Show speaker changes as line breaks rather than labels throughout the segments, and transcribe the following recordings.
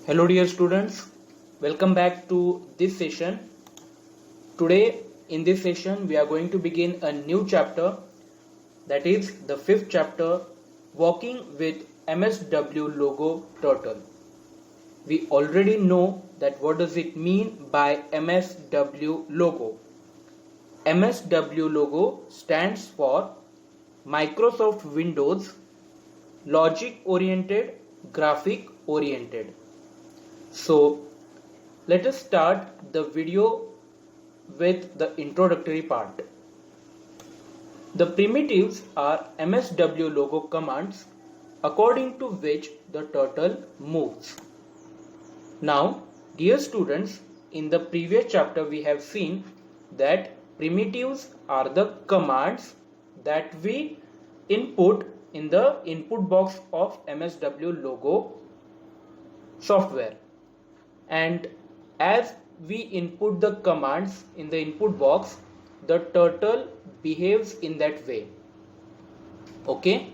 Hello dear students, welcome back to this session. Today in this session we are going to begin a new chapter, that is the fifth chapter, Working with MSW Logo Turtle. We already know that what does it mean by MSW logo. MSW logo stands for Microsoft Windows Logic Oriented Graphic Oriented. So let us start the video with the introductory part. The primitives are MSW logo commands according to which the turtle moves. Now, dear students, in the previous chapter we have seen that primitives are the commands that we input in the input box of MSW logo software. And as we input the commands in the input box, the turtle behaves in that way. Okay,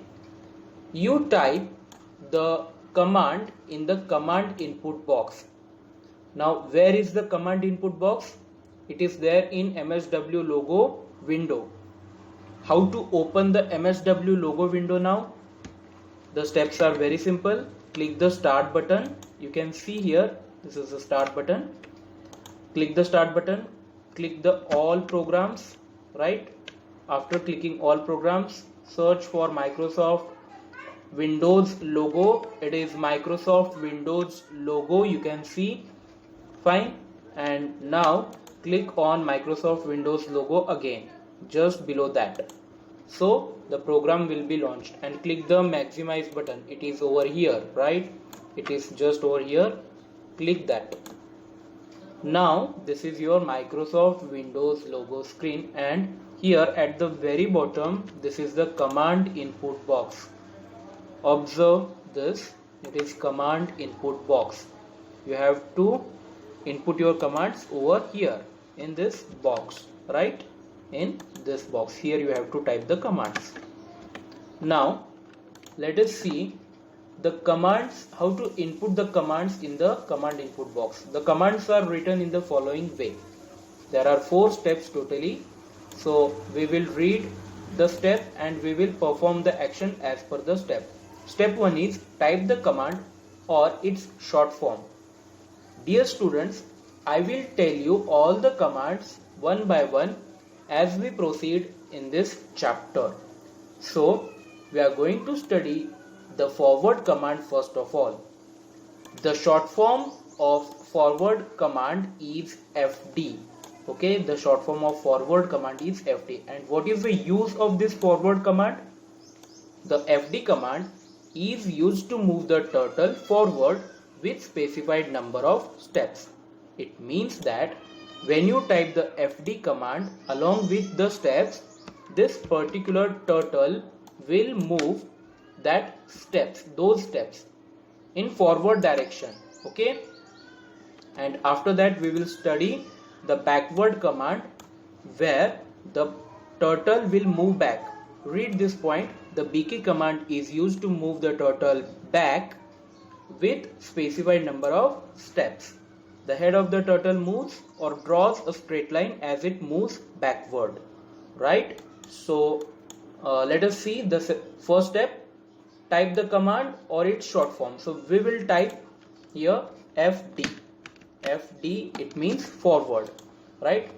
you type the command in the command input box. Now where is the command input box? It is there in MSW logo window. How to open the MSW logo window now? The steps are very simple. Click the start button. You can see here, this is the start button. Click the start button, click the all programs, right? After clicking all programs, search for Microsoft Windows logo. It is Microsoft Windows logo, you can see. Fine. And now click on Microsoft Windows logo again, just below that. So the program will be launched, and click the maximize button. It is over here, right? It is just over here. Click that. Now this is your Microsoft Windows logo screen, and here at the very bottom this is the command input box. Observe this, it is command input box. You have to input your commands over here in this box, right? In this box here you have to type the commands. Now let us see the commands, how to input the commands in the command input box. The commands are written in the following way. There are 4 steps totally. So we will read the step and we will perform the action as per the step. Step 1 is type the command or its short form. Dear students, I will tell you all the commands one by one as we proceed in this chapter. So we are going to study the forward command first of all. The short form of forward command is FD. Okay, the short form of forward command is FD. And what is the use of this forward command? The FD command is used to move the turtle forward with specified number of steps. It means that when you type the FD command along with the steps, this particular turtle will move those steps in forward direction. Okay, and after that we will study the backward command where the turtle will move back. Read this point. The BK command is used to move the turtle back with specified number of steps. The head of the turtle moves or draws a straight line as it moves backward, right? So let us see the first step. Type the command or its short form. So we will type here FD. FD, it means forward, right?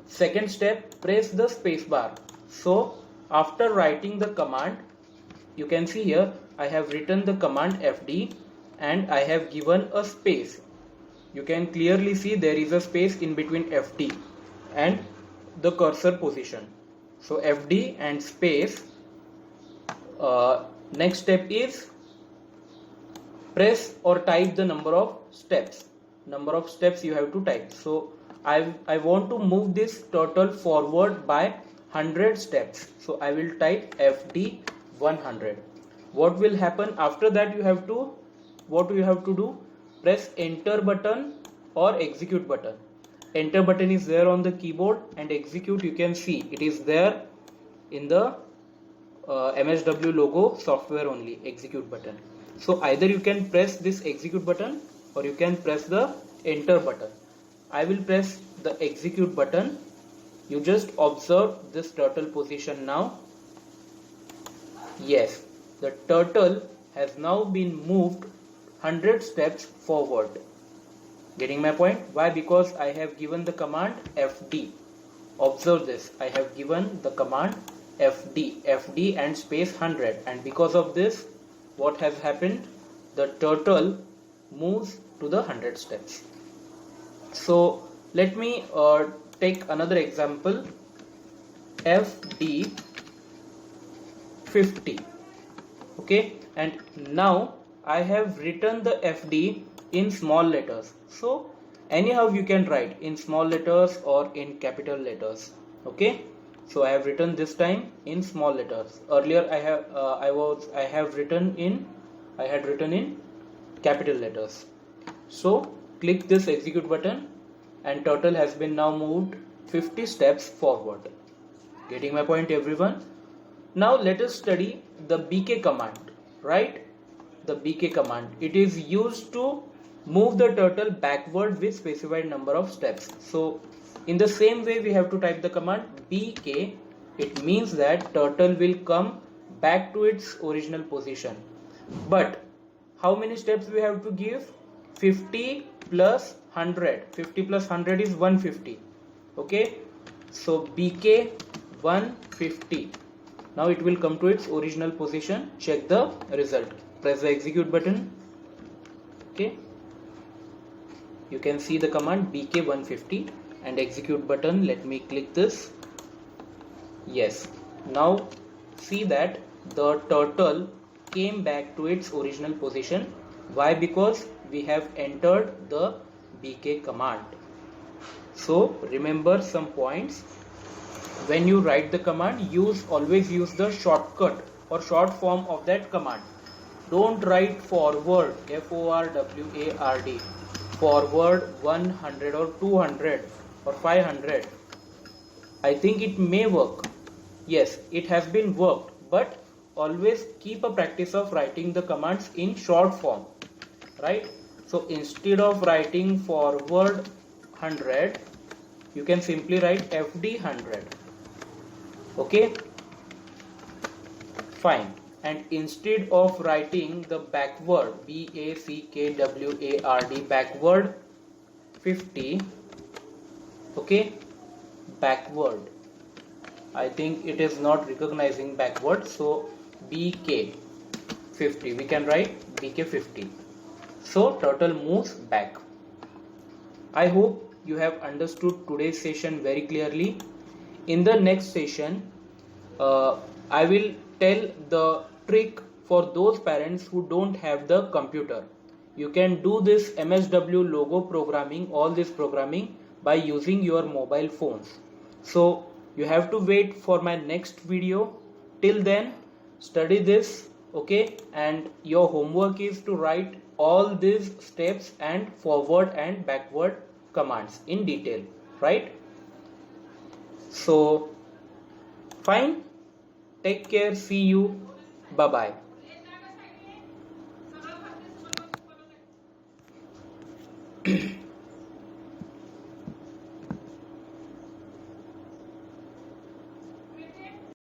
Second step, press the space bar. So after writing the command, you can see here I have written the command FD and I have given a space. You can clearly see there is a space in between FD and the cursor position. So FD and space. Next step is press or type the number of steps. Number of steps you have to type. So I want to move this turtle forward by 100 steps. So I will type FD 100. What will happen after that? What you have to do? Press enter button or execute button. Enter button is there on the keyboard and execute, you can see it is there in the MSW logo software only, execute button. So either you can press this execute button or you can press the enter button. I will press the execute button. You just observe this turtle position now. Yes, the turtle has now been moved 100 steps forward. Getting my point? Why? Because I have given the command FD. Observe this. I have given the command FD and space 100, and because of this, what has happened? The turtle moves to the 100 steps. So let me take another example. FD 50. Okay, and now I have written the FD in small letters. So anyhow you can write in small letters or in capital letters. Okay, so I have written this time in small letters. Earlier I had written in capital letters. So click this execute button and turtle has been now moved 50 steps forward. Getting my point, everyone? Now let us study the BK command, right? The BK command. It is used to move the turtle backward with specified number of steps. So in the same way we have to type the command BK. It means that turtle will come back to its original position. But how many steps we have to give? 50 plus 100. 50 plus 100 is 150. Okay, so BK 150. Now it will come to its original position. Check the result. Press the execute button. Okay, you can see the command BK 150 and execute button. Let me click this. Yes, now see that the turtle came back to its original position. Why? Because we have entered the BK command. So remember some points. When you write the command, always use the shortcut or short form of that command. Don't write forward, FORWARD, forward 100 or 200 or 500. I think it may work. Yes, it has been worked, but always keep a practice of writing the commands in short form, right? So instead of writing forward 100, you can simply write FD 100. Okay, fine. And instead of writing the backward, BACKWARD, backward 50, okay, backward, I think it is not recognizing backward, so BK 50, we can write BK 50. So turtle moves back. I hope you have understood today's session very clearly. In the next session, I will tell the trick for those parents who don't have the computer. You can do this MSW logo programming, all this programming, by using your mobile phones. So you have to wait for my next video. Till then, study this, okay? And your homework is to write all these steps and forward and backward commands in detail, right? So fine, take care, see you, bye bye.